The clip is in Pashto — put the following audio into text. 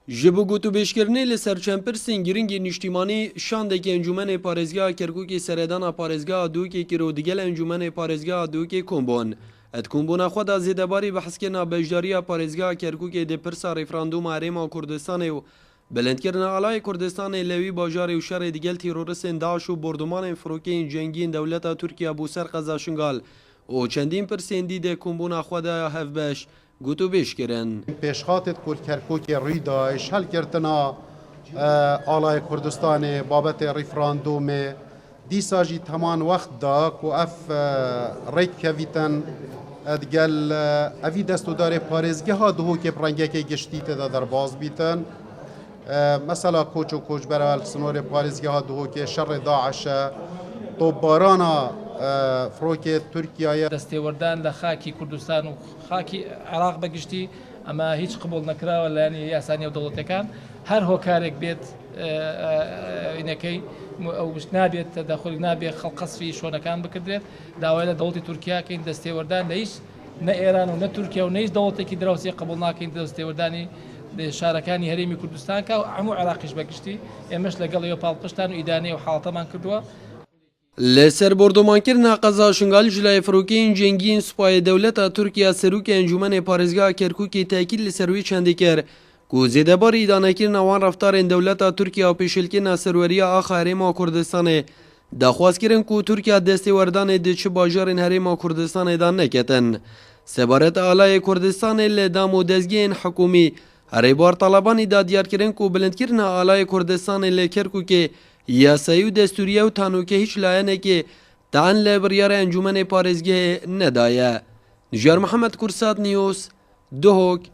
جبو گوتو بیشکرنی لسر چمپرسین گرینگی نیشتیمانی شاندکی انجمن پارێزگا کرکوکی سردانا پارێزگا دوکی کرو دیگل انجمن پارێزگا دوکی کمبون ات کمبونا خدا زیدباری بحثکنا بجداریا پارێزگا کرکوکی دی پرسا ریفراندوم هریما کردستان و بلندکرنا علای کردستان لوی باجار و شر دیگل تیرورسین داعش و بردمان فروکین جنگین دولتا ترکیه بو سر قزاشنگال و چندین پرسین دیده کمبونا خدا هفبش گوتو بیشکرن پیشخاتت کرکوک ریدایش هل کردنا آلای کردستان بابت ریفراندوم دیسا جی تمان وقت دا کو اف ریک کویتن ادگل اوی دستو داره پارێزگه ها دهو که پرنگه که گشتی تدا در باز بیتن مثلا کوچ و کوچ برال سنور پارێزگه ها دهو که شر داعش طوبارانا فروک ترکیه دەستێوەردان لە خاکی کوردستان و خاکی عراق بەگشتی ئەمە هیچ قبول نەکراوە لایەنی یاسانی و دەوڵەتەکان هەر هۆکارێک بێت ئینەکەی ئەو نابێت تەداخلی نابێت خەڵقەسفی شۆنەکان بکردرێت داوای لە دەوڵەتی تورکیاکەین دەستێوەردان لە هیچ نە ئێران و نە تورکیا و نەهیچ دەوڵەتێکی دراوسی قبول ناکەین دەستێوەردانی شارەکانی هەرێمی کوردستان کا و هەموو عراقیش بەگشتی ئێمەش لەگەڵ ئێوە پاڵپشتان و ئیدانەی و حاڵەتەمان کردووە. لسر بردمانکرنا قزاشنگال جلای فروکین جنگین سپای دولتا ترکیه سروک انجمن پارێزگا کرکوکی تاکید لسروی چندی کر کو زیدباری ایدانکرنا وان رفتار دولتا ترکیه و پیشلکرنا سروریا آخا هریما کردستان دخواست کرن کو ترکیه دستی وردان دچ باجارن هریما کردستان دان نکتن سبارت آلای کردستان لدام و دزگین حکومی هری بار طلبانی دا دیار کرن کو بلندکرنا آلای کردستان لکرکوکی یاسایی و دستوریه و تانوکه هیچ لایه که تان لبریار انجمن پارێزگه ندایه. نجار محمد کرسات نیوز دهوک